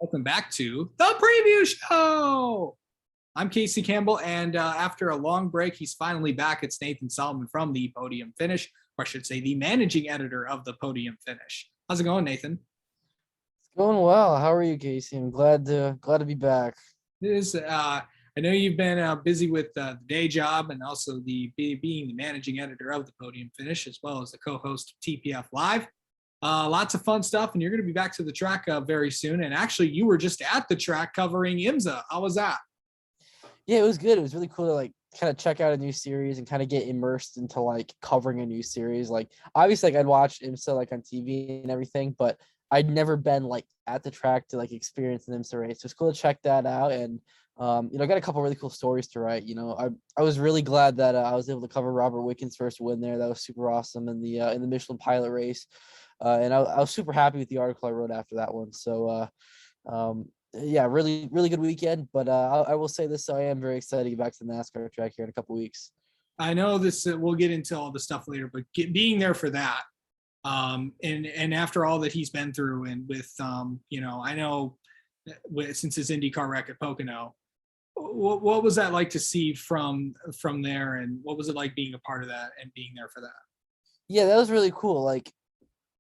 Welcome back to the preview show. I'm Casey Campbell, and after a long break, he's finally back. It's Nathan Solomon from the Podium Finish, or I should say, the managing editor of the Podium Finish. How's it going, Nathan? It's going well. How are you, Casey? I'm glad to be back. It is. I know you've been busy with the day job and also being the managing editor of the Podium Finish, as well as the co-host of TPF Live. Lots of fun stuff, and you're going to be back to the track very soon. And actually, you were just at the track covering IMSA. How was that? Yeah, it was good. It was really cool to kind of check out a new series and kind of get immersed into covering a new series. Like obviously I'd watched IMSA on TV and everything, but I'd never been at the track to experience an IMSA race. So it's cool to check that out. And I got a couple really cool stories to write. I was really glad that I was able to cover Robert Wickens' first win there. That was super awesome in the Michelin Pilot race. And I was super happy with the article I wrote after that one. So yeah, really, really good weekend. But I will say this: I am very excited to get back to the NASCAR track here in a couple weeks. I know this. We'll get into all the stuff later, but being there for that, and after all that he's been through, and with I know since his IndyCar wreck at Pocono, what was that like to see from there, and what was it like being a part of that and being there for that? Yeah, that was really cool.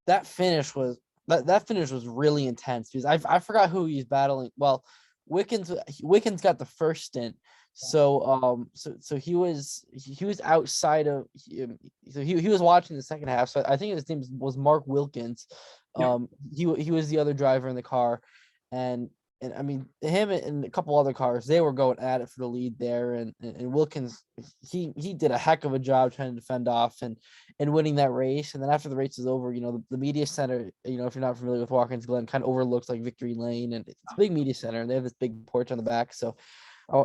That finish was really intense because I forgot who he's battling. Well, Wickens got the first stint. So he was outside of he was watching the second half. So I think his name was Mark Wilkins. He was the other driver in the car, and I mean him and a couple other cars, they were going at it for the lead there, and Wilkins he did a heck of a job trying to defend off and winning that race. And then after the race is over, the media center, if you're not familiar with Watkins Glen, kind of overlooks Victory Lane, and it's a big media center, and they have this big porch on the back. So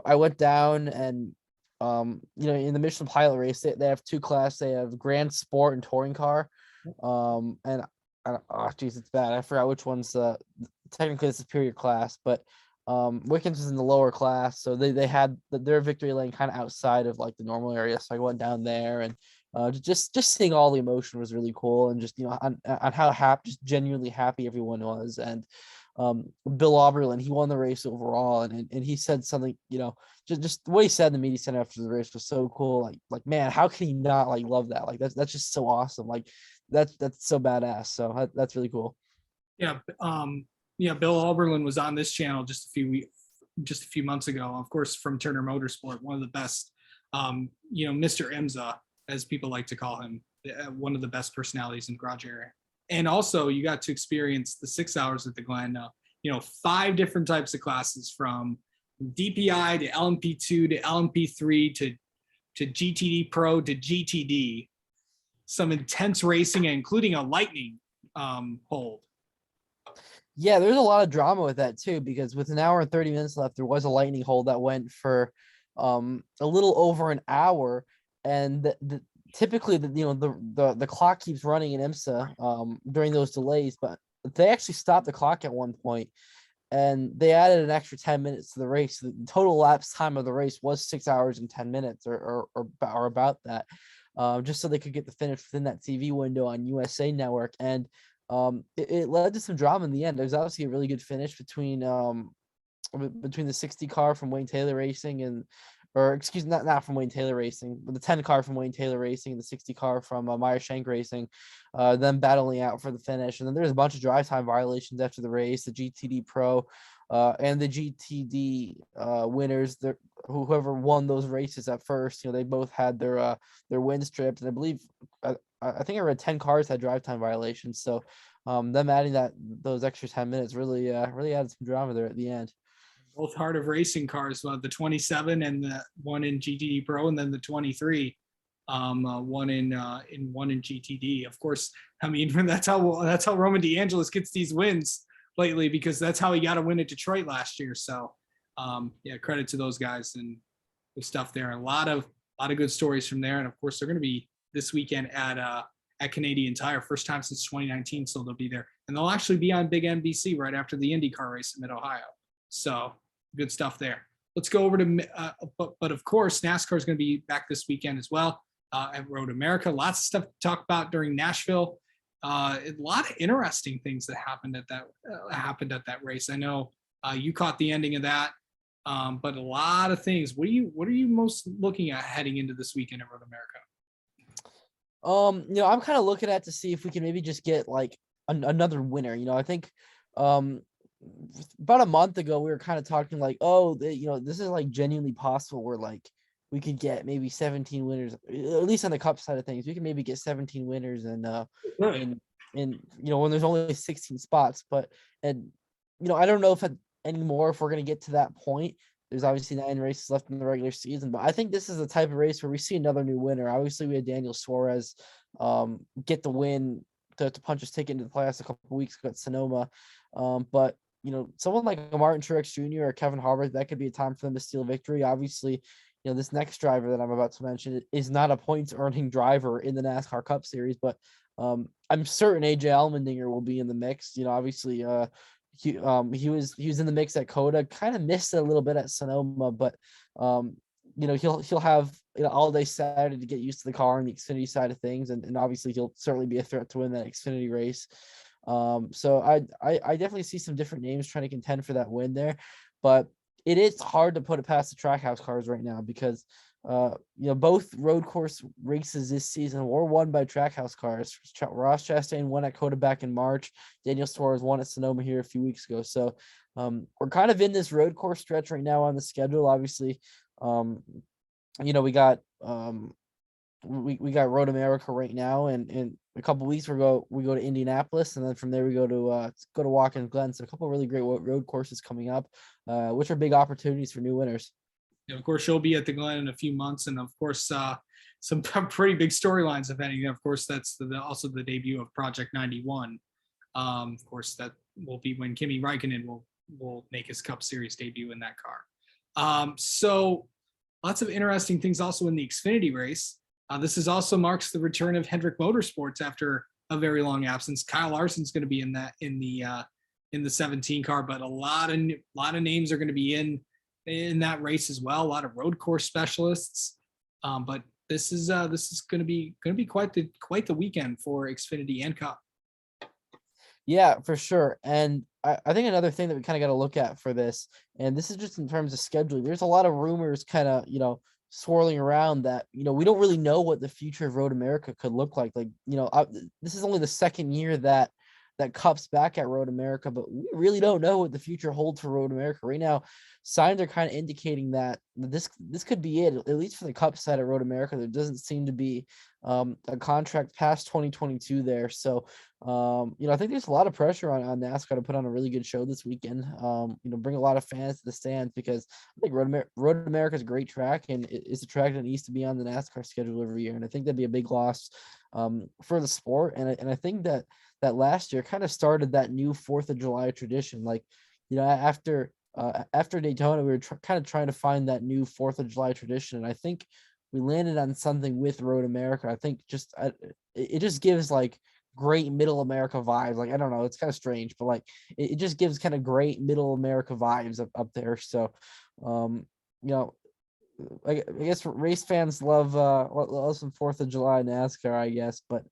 I went down, and in the Michelin Pilot race, they have two classes. They have Grand Sport and Touring Car, and oh geez, it's bad. I forgot which one's technically the superior class, but Wickens was in the lower class, so they had their Victory Lane kind of outside of the normal area. So I went down there, and just seeing all the emotion was really cool, and just on how happy, just genuinely happy everyone was. And Bill Auberlen, he won the race overall, and he said something, just what he said in the media center after the race was so cool. Like man, how can he not love that? That's just so awesome. That's so badass. So that's really cool. Yeah. Bill Auberlen was on this channel just a few months ago, of course, from Turner Motorsport, one of the best, Mr. IMSA, as people like to call him, one of the best personalities in the garage area. And also you got to experience the 6 hours at the Glen, 5 different types of classes, from DPI to LMP2 to LMP3 to GTD Pro to GTD, some intense racing, including a lightning hold. Yeah, there's a lot of drama with that too, because with an hour and 30 minutes left, there was a lightning hold that went for a little over an hour, and typically the clock keeps running in IMSA during those delays, but they actually stopped the clock at one point, and they added an extra 10 minutes to the race. The total elapsed time of the race was 6 hours and 10 minutes, or about that, just so they could get the finish within that TV window on USA Network. And it led to some drama in the end. There was obviously a really good finish between the 60 car from Wayne Taylor Racing not from Wayne Taylor Racing, but the 10 car from Wayne Taylor Racing and the 60 car from Meyer Shank Racing, them battling out for the finish. And then there's a bunch of drive time violations after the race. The GTD Pro and the GTD winners, whoever won those races at first, they both had their wins stripped. And I believe I think I read 10 cars had drive time violations. So them adding those extra 10 minutes really added some drama there at the end. Both Heart of Racing cars, the 27 and the one in GTD Pro, and then the 23, one in GTD. Of course, I mean that's how Roman DeAngelis gets these wins lately, because that's how he got a win at Detroit last year. So yeah, credit to those guys and the stuff there. A lot of good stories from there. And of course, they're going to be this weekend at Canadian Tire, first time since 2019. So they'll be there, and they'll actually be on big NBC right after the IndyCar race in Mid-Ohio. So good stuff there. Let's go over to, but of course, NASCAR is going to be back this weekend as well at Road America. Lots of stuff to talk about during Nashville. A lot of interesting things that happened at that race. I know You caught the ending of that. But a lot of things. What are you most looking at heading into this weekend at Road America? I'm kind of looking at to see if we can maybe just get like another winner. I think um about a month ago we were kind of talking like, oh, this is like genuinely possible where like we could get maybe 17 winners, at least on the cup side of things. We can maybe get 17 winners and Right. when there's only 16 spots. But and I don't know if anymore if we're gonna get to that point. There's obviously 9 races left in the regular season, but I think this is the type of race where we see another new winner. Obviously, we had Daniel Suarez get the win to punch his ticket into the playoffs a couple of weeks ago at Sonoma. But someone like a Martin Truex Jr. or Kevin Harvick, that could be a time for them to steal victory. Obviously, this next driver that I'm about to mention is not a points earning driver in the NASCAR Cup Series, but I'm certain AJ Allmendinger will be in the mix. Obviously, he was in the mix at Coda, kind of missed it a little bit at Sonoma, but he'll have all day Saturday to get used to the car and the Xfinity side of things, and obviously he'll certainly be a threat to win that Xfinity race. So I definitely see some different names trying to contend for that win there, but it is hard to put it past the Trackhouse cars right now because both road course races this season were won by Trackhouse cars. Ross Chastain won at Coda back in March. Daniel Suarez won at Sonoma here a few weeks ago. So we're kind of in this road course stretch right now on the schedule. Obviously, we got we got Road America right now, and in a couple weeks we go to Indianapolis, and then from there we go to Watkins Glen. So a couple really great road courses coming up, which are big opportunities for new winners. Of course, she'll be at the Glen in a few months, and of course, some pretty big storylines. If any, of course, that's also the debut of Project 91. Of course, that will be when Kimi Räikkönen will make his Cup Series debut in that car. So, lots of interesting things also in the Xfinity race. This is also marks the return of Hendrick Motorsports after a very long absence. Kyle Larson's going to be in the 17 car, but a lot of names are going to be in that race as well. A lot of road course specialists, but this is going to be quite the weekend for Xfinity and Cup. Yeah, for sure. And I think another thing that we kind of got to look at for this, and this is just in terms of scheduling, there's a lot of rumors kind of swirling around that we don't really know what the future of Road America could look like. Like this is only the second year that Cup's back at Road America, but we really don't know what the future holds for Road America right now. Signs are kind of indicating that this could be it, at least for the Cup side of Road America. There doesn't seem to be a contract past 2022 there. So, I think there's a lot of pressure on NASCAR to put on a really good show this weekend. Bring a lot of fans to the stands because I think Road America is a great track, and it's a track that needs to be on the NASCAR schedule every year. And I think that'd be a big loss for the sport. And I think that last year kind of started that new 4th of July tradition. Like, after Daytona, we were kind of trying to find that new 4th of July tradition. And I think we landed on something with Road America. I think it just gives like great middle America vibes. Like, I don't know, it's kind of strange, but like it just gives kind of great middle America vibes up there. So, I guess race fans love some 4th of July NASCAR, I guess, but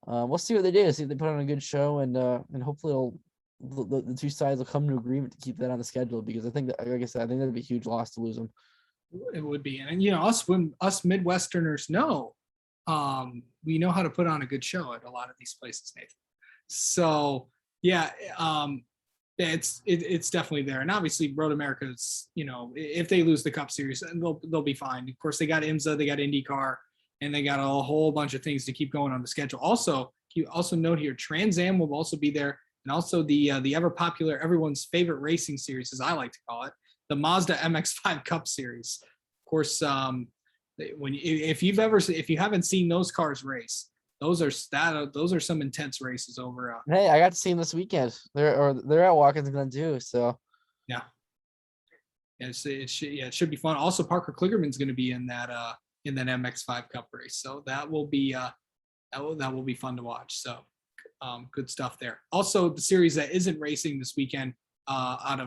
we'll see what they do. See if they put on a good show, and hopefully the two sides will come to agreement to keep that on the schedule, because I think that, like I said, I think that'd be a huge loss to lose them. It would be, and us Midwesterners know, we know how to put on a good show at a lot of these places, Nathan. So yeah, it's definitely there, and obviously Road America's, if they lose the Cup Series, they'll be fine. Of course, they got IMSA, they got IndyCar, and they got a whole bunch of things to keep going on the schedule. Also, you also note here, Trans Am will also be there, and also the ever popular, everyone's favorite racing series, as I like to call it, the Mazda MX-5 Cup Series. Of course, if you haven't seen those cars race, those are some intense races over. Hey, I got to see them this weekend. They're at Watkins Glen too. So yeah, it should be fun. Also, Parker Kligerman's going to be in that MX-5 Cup race, so that will be fun to watch. So good stuff there. Also, the series that isn't racing this weekend, out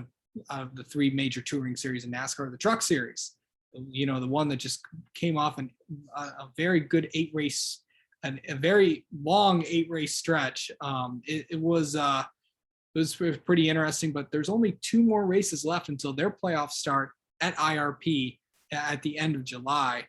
of the 3 major touring series in NASCAR, the Truck Series. The one that just came off a very good 8-race. A very long 8-race stretch. It was was pretty interesting, but there's only 2 more races left until their playoffs start at IRP at the end of July.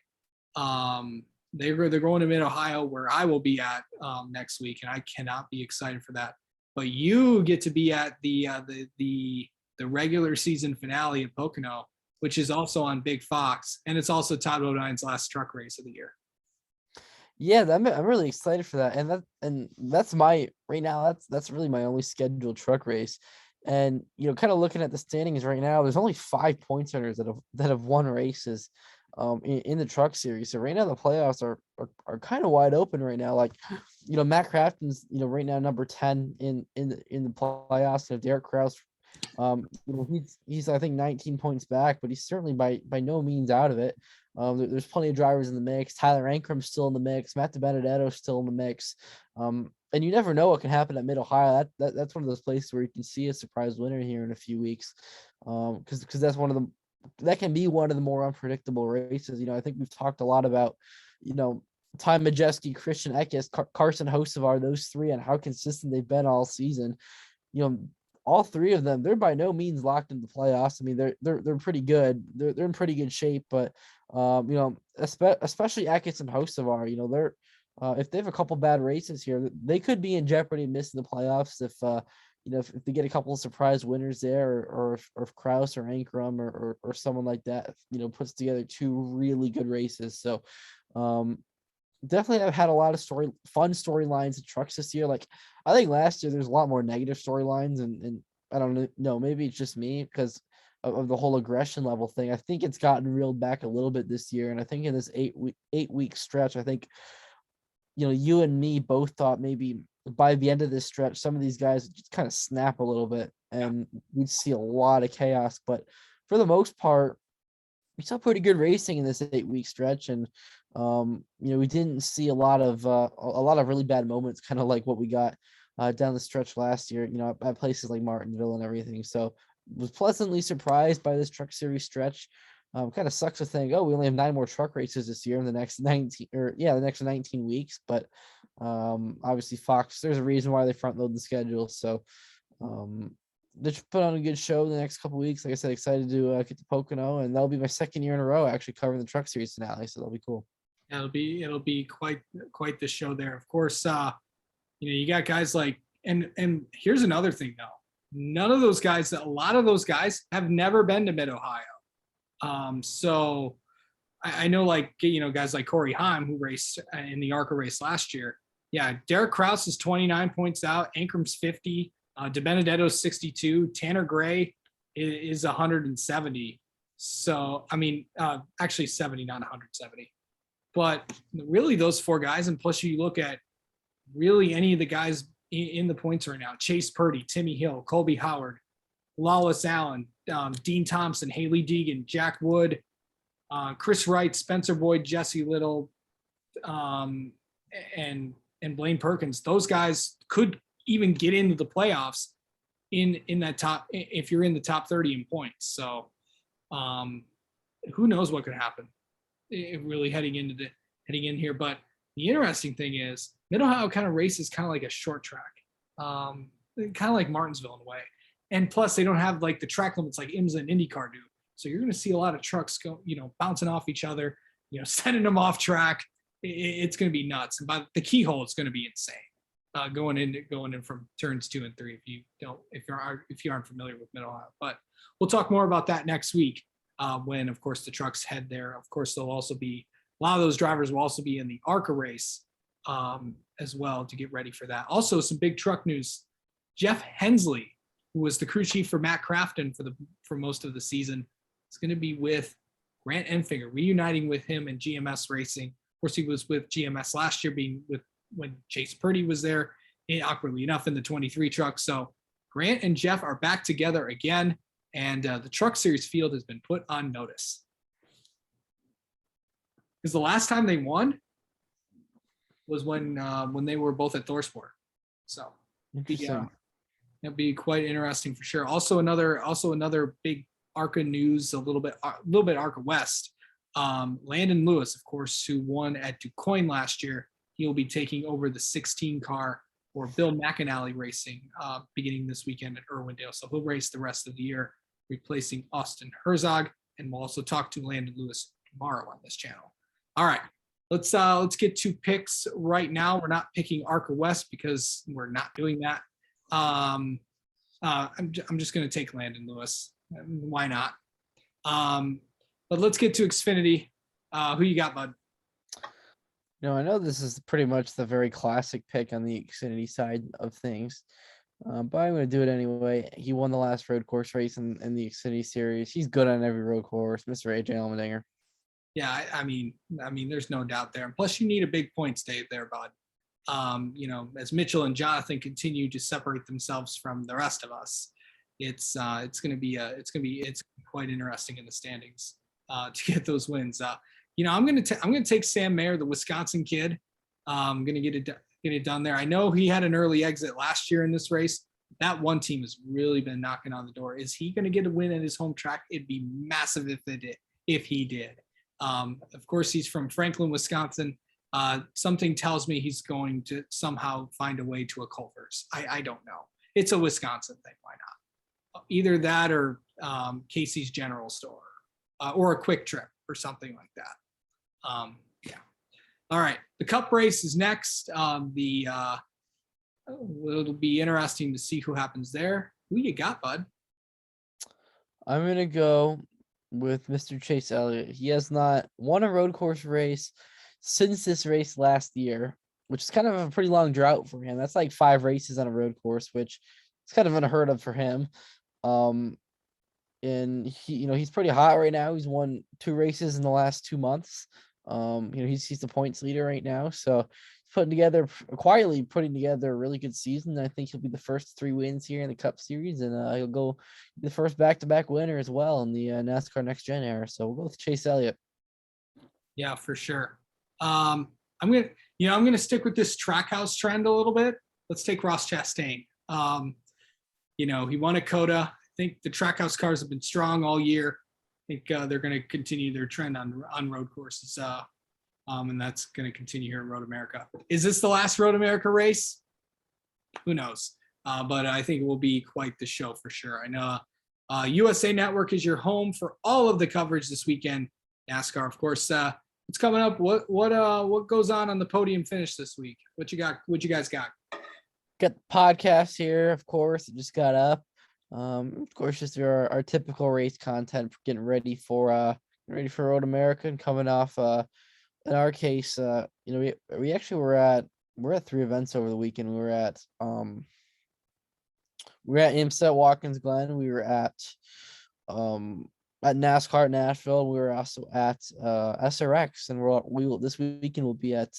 They're going to Mid Ohio, where I will be at next week, and I cannot be excited for that. But you get to be at the regular season finale at Pocono, which is also on Big Fox, and it's also Todd Bodine's last truck race of the year. Yeah, I'm really excited for that, and that's my right now. That's really my only scheduled truck race, and kind of looking at the standings right now, there's only 5 point earners that have won races, in the truck series. So right now the playoffs are kind of wide open right now. Like, Matt Crafton's right now number 10 in the playoffs. Derek Kraus, he's I think 19 points back, but he's certainly by no means out of it. There's plenty of drivers in the mix. Tyler Ankram's still in the mix. Matt DiBenedetto's still in the mix. And you never know what can happen at Mid Ohio. That's one of those places where you can see a surprise winner here in a few weeks. Because that can be one of the more unpredictable races. I think we've talked a lot about, Ty Majeski, Christian Eckes, Carson Hocevar, those 3, and how consistent they've been all season. All 3 of them, they're by no means locked into the playoffs. I mean, they're pretty good. They're in pretty good shape, but especially Eckes and Hocevar, they're if they have a couple bad races here, they could be in jeopardy of missing the playoffs if if they get a couple of surprise winners there, or if Kraus or Ankrum or someone like that, puts together 2 really good races. So definitely I've had a lot of fun storylines in trucks this year. Like, I think last year there's a lot more negative storylines, and I don't know, maybe it's just me because of the whole aggression level thing. I think it's gotten reeled back a little bit this year, and I think in this 8-week stretch, I think you and me both thought maybe by the end of this stretch, some of these guys just kind of snap a little bit, and we'd see a lot of chaos. But for the most part, we saw pretty good racing in this 8-week stretch, and we didn't see a lot of really bad moments, kind of like what we got down the stretch last year. At places like Martinsville and everything. So was pleasantly surprised by this truck series stretch. Kind of sucks to think, oh, we only have 9 more truck races this year in the next 19 weeks. But obviously Fox, there's a reason why they front load the schedule. So they should put on a good show the next couple of weeks. Like I said, excited to get to Pocono, and that'll be my 2nd year in a row actually covering the truck series finale. So that'll be cool. It'll be quite the show there. Of course, you got guys like, and here's another thing though. A lot of those guys have never been to Mid Ohio. So I know, like, guys like Corey Heim, who raced in the ARCA race last year. Yeah, Derek Kraus is 29 points out. Ankram's 50. DiBenedetto's 62. Tanner Gray is 170. So, I mean, actually 70, not 170. But really those 4 guys, and plus you look at really any of the guys in the points right now: Chase Purdy, Timmy Hill, Colby Howard, Lawless Allen, Dean Thompson, Haley Deegan, Jack Wood, Chris Wright, Spencer Boyd, Jesse Little, and Blaine Perkins. Those guys could even get into the playoffs in that top, if you're in the top 30 in points. So who knows what could happen really heading in here. But the interesting thing is Mid Ohio kind of races kind of like a short track, kind of like Martinsville in a way. And plus they don't have like the track limits like IMSA and IndyCar do. So you're going to see a lot of trucks go, bouncing off each other, sending them off track. It's going to be nuts. And by the keyhole, it's going to be insane. Going in from turns 2 and 3. If you aren't familiar with Mid Ohio, but we'll talk more about that next week when, of course, the trucks head there. Of course, they'll also be a lot of those drivers will also be in the ARCA race as well to get ready for that. Also, some big truck news: Jeff Hensley, who was the crew chief for Matt Crafton for most of the season, is going to be with Grant Enfinger, reuniting with him in GMS racing. Of course, he was with GMS last year, being with when Chase Purdy was there, awkwardly enough, in the 23 truck. So Grant and Jeff are back together again, and the truck series field has been put on notice. Because the last time they won was when they were both at Thorsport. So it'll be quite interesting for sure. Also another big ARCA news, a little bit ARCA West. Landon Lewis, of course, who won at DuQuoin last year. He'll be taking over the 16 car for Bill McAnally Racing beginning this weekend at Irwindale. So he'll race the rest of the year, replacing Austin Herzog. And we'll also talk to Landon Lewis tomorrow on this channel. All right, let's get to picks right now. We're not picking ARCA West because we're not doing that. I'm just going to take Landon Lewis. Why not? But let's get to Xfinity. Who you got, bud? I know this is pretty much the very classic pick on the Xfinity side of things, but I'm going to do it anyway. He won the last road course race in the Xfinity series. He's good on every road course, Mr. AJ Allmendinger. Yeah, I mean, there's no doubt there. And plus, you need a big points day there, bud. As Mitchell and Jonathan continue to separate themselves from the rest of us, it's quite interesting in the standings to get those wins. I'm gonna take Sam Mayer, the Wisconsin kid. I'm gonna get it done there. I know he had an early exit last year in this race. That one team has really been knocking on the door. Is he gonna get a win at his home track? It'd be massive if he did. Of course, he's from Franklin, Wisconsin. Something tells me he's going to somehow find a way to a Culver's. I don't know. It's a Wisconsin thing. Why not? Either that or Casey's General Store or a Quick Trip or something like that. Yeah. All right. The Cup race is next. It'll be interesting to see who happens there. Who you got, bud? I'm going to go with Mr. Chase Elliott. He has not won a road course race since this race last year, which is kind of a pretty long drought for him. That's like 5 races on a road course, which is kind of unheard of for him. And he's pretty hot right now. He's won 2 races in the last 2 months. He's the points leader right now. So quietly putting together a really good season. I think he'll be the first 3 wins here in the Cup Series, and he'll go the first back-to-back winner as well in the NASCAR Next Gen era. So we'll go with Chase Elliott. Yeah, for sure. I'm gonna stick with this Trackhouse trend a little bit. Let's take Ross Chastain. He won a COTA. I think the Trackhouse cars have been strong all year. I think they're going to continue their trend on road courses, and that's going to continue here in Road America. Is this the last Road America race? Who knows? But I think it will be quite the show for sure. I know USA Network is your home for all of the coverage this weekend. NASCAR, of course. What's coming up? What goes on the podium finish this week? What you got? What you guys got? Got the podcast here, of course. It just got up. Of course, just our typical race content, getting ready for Road America and coming off. In our case, we actually we're at 3 events over the weekend. We were at IMSA Watkins Glen. We were at NASCAR at Nashville. We were also at SRX, and this weekend we'll be at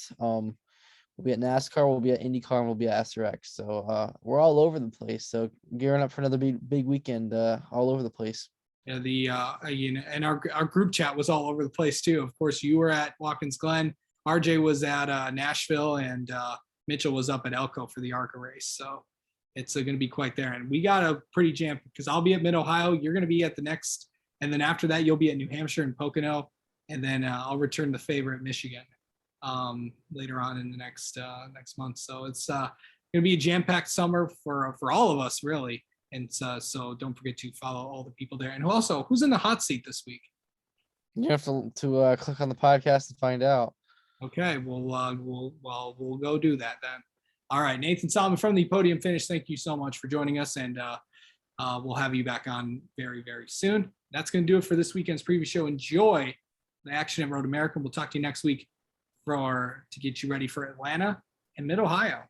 NASCAR, we'll be at IndyCar, and we'll be at SRX. So we're all over the place. So gearing up for another big weekend, all over the place. Yeah, and our group chat was all over the place too. Of course, you were at Watkins Glen, RJ was at Nashville, and Mitchell was up at Elko for the ARCA race. So it's going to be quite there. And we got a pretty jam because I'll be at Mid Ohio. You're going to be at the next, and then after that you'll be at New Hampshire and Pocono, and then I'll return the favorite Michigan later on in the next month. So it's going to be a jam-packed summer for all of us, really. And so don't forget to follow all the people there. And also, who's in the hot seat this week? You have to click on the podcast and find out. Okay, we'll go do that then. All right, Nathan Solomon from the Podium Finish. Thank you so much for joining us, and we'll have you back on very, very soon. That's going to do it for this weekend's preview show. Enjoy the action at Road America. We'll talk to you next week to get you ready for Atlanta and Mid Ohio.